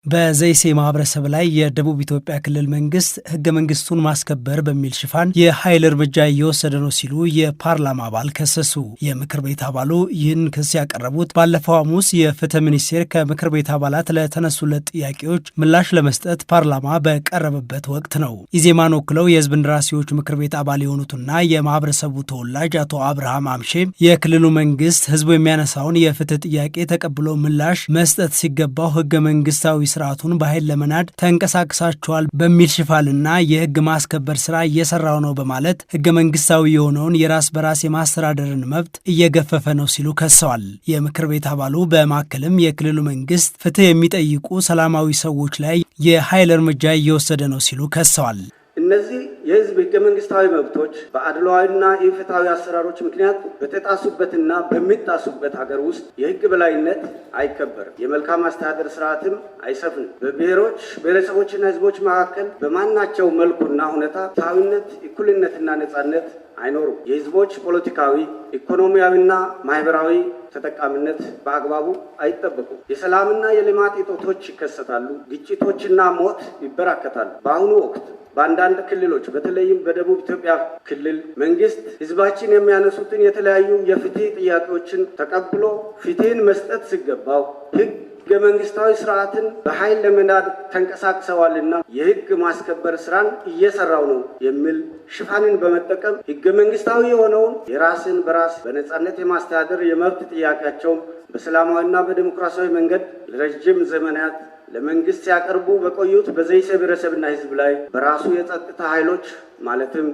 በዘይሴ ማህበረሰብ ላይ የደቡብ ኢትዮጵያ ክልል መንግስት ህገ መንግስቱን ማስከበር በሚል ሽፋን የኃይል እርምጃ እየወሰደ ነው ሲሉ የፓርላማ አባል ከሰሱ። የምክር ቤት አባሉ ይህን ክስ ያቀረቡት ባለፈው ሐሙስ የፍትህ ሚኒስቴር ከምክር ቤት አባላት ለተነሱለት ጥያቄዎች ምላሽ ለመስጠት ፓርላማ በቀረበበት ወቅት ነው። ኢዜማን ወክለው የህዝብ እንደራሴዎች ምክር ቤት አባል የሆኑትና የማህበረሰቡ ተወላጅ አቶ አብርሃም አምሼ የክልሉ መንግስት ህዝቡ የሚያነሳውን የፍትህ ጥያቄ ተቀብሎ ምላሽ መስጠት ሲገባው ህገ መንግስታዊ ስርዓቱን በኃይል ለመናድ ተንቀሳቅሳቸዋል በሚል ሽፋንና የህግ ማስከበር ስራ እየሰራው ነው በማለት ህገ መንግስታዊ የሆነውን የራስ በራስ የማስተዳደርን መብት እየገፈፈ ነው ሲሉ ከሰዋል። የምክር ቤት አባሉ በማከልም የክልሉ መንግስት ፍትህ የሚጠይቁ ሰላማዊ ሰዎች ላይ የኃይል እርምጃ እየወሰደ ነው ሲሉ ከሰዋል። እነዚህ የህዝብ ህገ መንግስታዊ መብቶች በአድሏዊና ኢፍትሐዊ አሰራሮች ምክንያት በተጣሱበትና በሚጣሱበት ሀገር ውስጥ የህግ በላይነት አይከበርም፣ የመልካም አስተዳደር ስርዓትም አይሰፍንም። በብሔሮች ብሔረሰቦችና ህዝቦች መካከል በማናቸው መልኩና ሁኔታ ፍትሐዊነት፣ እኩልነትና ነጻነት አይኖሩም። የህዝቦች ፖለቲካዊ፣ ኢኮኖሚያዊና ማህበራዊ ተጠቃሚነት በአግባቡ አይጠበቁም። የሰላምና የልማት እጦቶች ይከሰታሉ። ግጭቶችና ሞት ይበራከታሉ። በአሁኑ ወቅት በአንዳንድ ክልሎች በተለይም በደቡብ ኢትዮጵያ ክልል መንግስት ህዝባችን የሚያነሱትን የተለያዩ የፍትህ ጥያቄዎችን ተቀብሎ ፍትህን መስጠት ሲገባው ህገ መንግስታዊ ስርዓትን በኃይል ለመናድ ተንቀሳቅሰዋልና የህግ ማስከበር ስራን እየሰራው ነው የሚል ሽፋንን በመጠቀም ህገ መንግስታዊ የሆነውን የራስን በራስ በነጻነት የማስተዳደር የመብት ጥያቄያቸውን በሰላማዊና በዲሞክራሲያዊ መንገድ ለረጅም ዘመናት ለመንግስት ሲያቀርቡ በቆዩት በዘይሴ ብሔረሰብና ህዝብ ላይ በራሱ የጸጥታ ኃይሎች ማለትም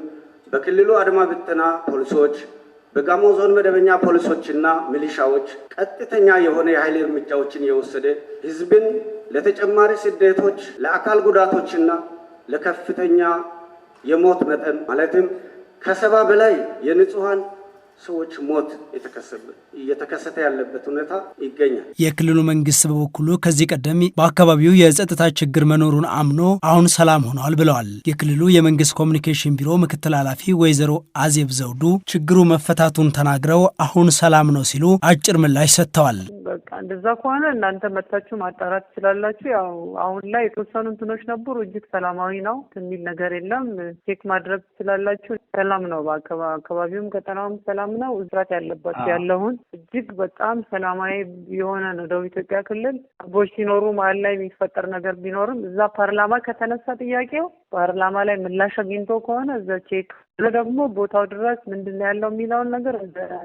በክልሉ አድማ ብተና ፖሊሶች፣ በጋሞ ዞን መደበኛ ፖሊሶችና ሚሊሻዎች ቀጥተኛ የሆነ የኃይል እርምጃዎችን የወሰደ ህዝብን ለተጨማሪ ስደቶች፣ ለአካል ጉዳቶችና ለከፍተኛ የሞት መጠን ማለትም ከ70 በላይ የንጹሃን ሰዎች ሞት እየተከሰተ ያለበት ሁኔታ ይገኛል። የክልሉ መንግስት በበኩሉ ከዚህ ቀደም በአካባቢው የጸጥታ ችግር መኖሩን አምኖ አሁን ሰላም ሆኗል ብለዋል። የክልሉ የመንግስት ኮሚኒኬሽን ቢሮ ምክትል ኃላፊ ወይዘሮ አዜብ ዘውዱ ችግሩ መፈታቱን ተናግረው አሁን ሰላም ነው ሲሉ አጭር ምላሽ ሰጥተዋል። በቃ እንደዛ ከሆነ እናንተ መታችሁ ማጣራት ትችላላችሁ። ያው አሁን ላይ የተወሰኑ እንትኖች ነበሩ። እጅግ ሰላማዊ ነው የሚል ነገር የለም። ቼክ ማድረግ ትችላላችሁ። ሰላም ነው። በአካባቢውም ቀጠናውም ሰላም ነው። እዝራት ያለባቸው ያለውን እጅግ በጣም ሰላማዊ የሆነ ነው። ደቡብ ኢትዮጵያ ክልል ቦች ሲኖሩ መሀል ላይ የሚፈጠር ነገር ቢኖርም እዛ ፓርላማ ከተነሳ ጥያቄው ፓርላማ ላይ ምላሽ አግኝቶ ከሆነ እዛ ቼክ ደግሞ ቦታው ድረስ ምንድነው ያለው የሚለውን ነገር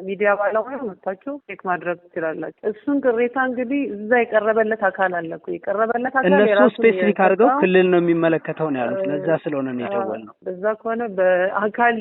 ሚዲያ ባለሙያ መጣችሁ ቼክ ማድረግ ትችላላችሁ። እሱን ቅሬታ እንግዲህ እዛ የቀረበለት አካል አለ እኮ የቀረበለት አካል እነሱ ስፔሲፊክ አድርገው ክልል ነው የሚመለከተው ነው ያሉት። ለዛ ስለሆነ ነው የደወልነው። በዛ ከሆነ በአካል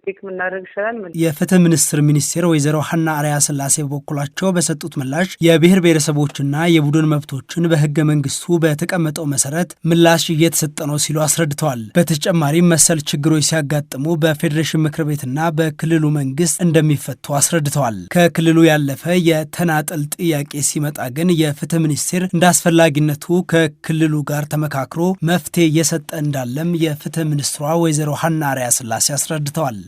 ቼክ ምናደርግ ይችላል። የፍትህ ሚኒስቴር ወይዘሮ ሀና አርያ ስላሴ በበኩላቸው በሰጡት ምላሽ የብሔር ብሔረሰቦችና የቡድን መብቶችን በህገ መንግስቱ በተቀመጠው መሰረት ምላሽ እየተሰጠ ነው ሲሉ አስረድተዋል። በተጨማሪም መሰል ችግሮች ሲያጋጥሙ በፌዴሬሽን ምክር ቤትና በክልሉ መንግስት እንደሚፈቱ አስረድተዋል። ከክልሉ ያለፈ የተናጠል ጥያቄ ሲመጣ ግን የፍትህ ሚኒስቴር እንደ አስፈላጊነቱ ከክልሉ ጋር ተመካክሮ መፍትሄ እየሰጠ እንዳለም የፍትህ ሚኒስትሯ ወይዘሮ ሀና አርያ ስላሴ አስረድተዋል።